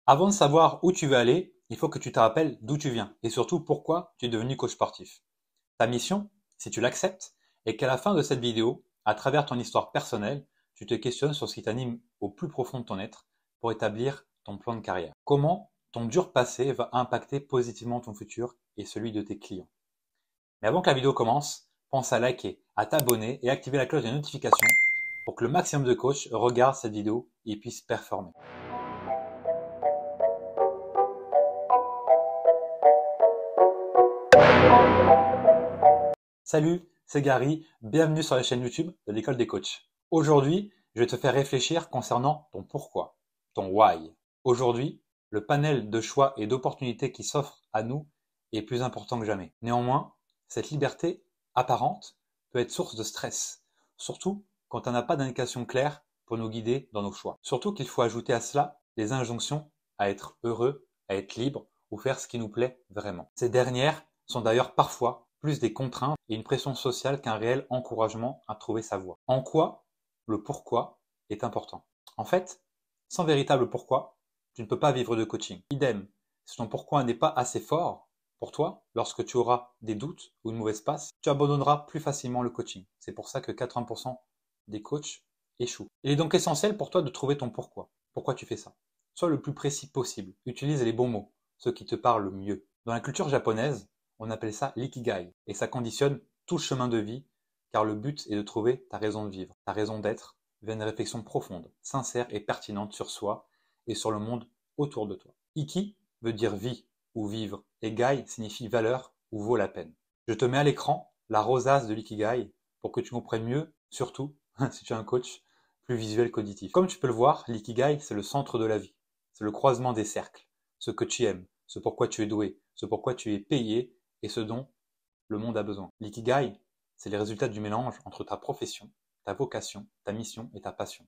Avant de savoir où tu veux aller, il faut que tu te rappelles d'où tu viens et surtout pourquoi tu es devenu coach sportif. Ta mission, si tu l'acceptes, est qu'à la fin de cette vidéo, à travers ton histoire personnelle, tu te questionnes sur ce qui t'anime au plus profond de ton être pour établir ton plan de carrière. Comment ton dur passé va impacter positivement ton futur et celui de tes clients. Mais avant que la vidéo commence, pense à liker, à t'abonner et activer la cloche des notifications pour que le maximum de coachs regardent cette vidéo et puissent performer. Salut, c'est Gary, bienvenue sur la chaîne YouTube de l'école des coachs. Aujourd'hui, je vais te faire réfléchir concernant ton pourquoi, ton why. Aujourd'hui, le panel de choix et d'opportunités qui s'offre à nous est plus important que jamais. Néanmoins, cette liberté apparente peut être source de stress, surtout quand on n'a pas d'indication claire pour nous guider dans nos choix. Surtout qu'il faut ajouter à cela les injonctions à être heureux, à être libre ou faire ce qui nous plaît vraiment. Ces dernières sont d'ailleurs parfois plus des contraintes et une pression sociale qu'un réel encouragement à trouver sa voie. En quoi le pourquoi est important? En fait, sans véritable pourquoi, tu ne peux pas vivre de coaching. Idem, si ton pourquoi n'est pas assez fort pour toi, lorsque tu auras des doutes ou une mauvaise passe, tu abandonneras plus facilement le coaching. C'est pour ça que 80% des coachs échouent. Il est donc essentiel pour toi de trouver ton pourquoi. Pourquoi tu fais ça? Sois le plus précis possible. Utilise les bons mots, ceux qui te parlent le mieux. Dans la culture japonaise, on appelle ça l'ikigai et ça conditionne tout chemin de vie car le but est de trouver ta raison de vivre, ta raison d'être via une réflexion profonde, sincère et pertinente sur soi et sur le monde autour de toi. Iki veut dire vie ou vivre et gai signifie valeur ou vaut la peine. Je te mets à l'écran la rosace de l'ikigai pour que tu comprennes mieux, surtout si tu es un coach plus visuel qu'auditif. Comme tu peux le voir, l'ikigai c'est le centre de la vie, c'est le croisement des cercles, ce que tu aimes, ce pourquoi tu es doué, ce pourquoi tu es payé et ce dont le monde a besoin. L'ikigai, c'est les résultats du mélange entre ta profession, ta vocation, ta mission et ta passion.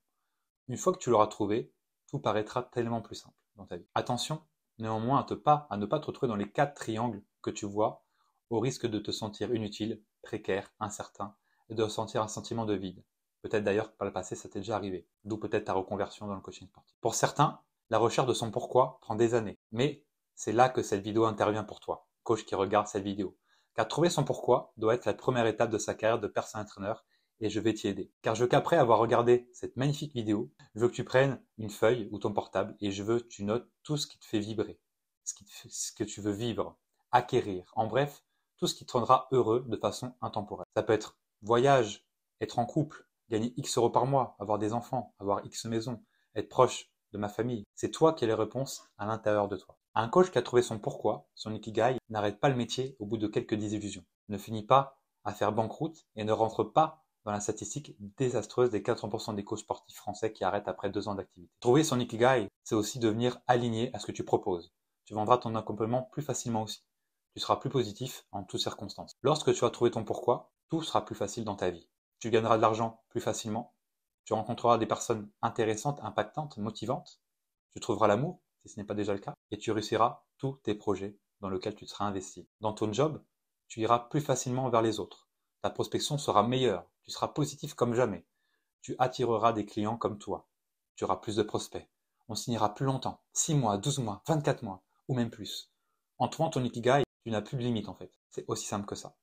Une fois que tu l'auras trouvé, tout paraîtra tellement plus simple dans ta vie. Attention, néanmoins, à ne pas te retrouver dans les 4 triangles que tu vois, au risque de te sentir inutile, précaire, incertain, et de ressentir un sentiment de vide. Peut-être d'ailleurs que par le passé, ça t'est déjà arrivé, d'où peut-être ta reconversion dans le coaching sportif. Pour certains, la recherche de son pourquoi prend des années, mais c'est là que cette vidéo intervient pour toi, coach qui regarde cette vidéo. Car trouver son pourquoi doit être la première étape de sa carrière de personal trainer et je vais t'y aider. Car je veux qu'après avoir regardé cette magnifique vidéo, je veux que tu prennes une feuille ou ton portable et je veux que tu notes tout ce qui te fait vibrer, ce que tu veux vivre, acquérir. En bref, tout ce qui te rendra heureux de façon intemporelle. Ça peut être voyage, être en couple, gagner X euros par mois, avoir des enfants, avoir X maisons, être proche de ma famille. C'est toi qui as les réponses à l'intérieur de toi. Un coach qui a trouvé son pourquoi, son ikigai, n'arrête pas le métier au bout de quelques désillusions, ne finit pas à faire banqueroute et ne rentre pas dans la statistique désastreuse des 80% des coachs sportifs français qui arrêtent après 2 ans d'activité. Trouver son ikigai, c'est aussi devenir aligné à ce que tu proposes. Tu vendras ton accompagnement plus facilement aussi. Tu seras plus positif en toutes circonstances. Lorsque tu as trouvé ton pourquoi, tout sera plus facile dans ta vie. Tu gagneras de l'argent plus facilement. Tu rencontreras des personnes intéressantes, impactantes, motivantes. Tu trouveras l'amour, si ce n'est pas déjà le cas, et tu réussiras tous tes projets dans lesquels tu te seras investi. Dans ton job, tu iras plus facilement vers les autres. Ta prospection sera meilleure, tu seras positif comme jamais. Tu attireras des clients comme toi. Tu auras plus de prospects. On signera plus longtemps, 6 mois, 12 mois, 24 mois, ou même plus. En trouvant ton ikigai, tu n'as plus de limite en fait. C'est aussi simple que ça.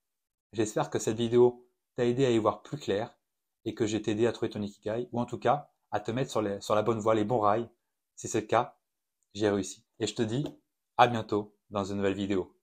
J'espère que cette vidéo t'a aidé à y voir plus clair et que j'ai t'aidé à trouver ton ikigai, ou en tout cas à te mettre sur la bonne voie, les bons rails. Si c'est le cas, j'ai réussi. Et je te dis à bientôt dans une nouvelle vidéo.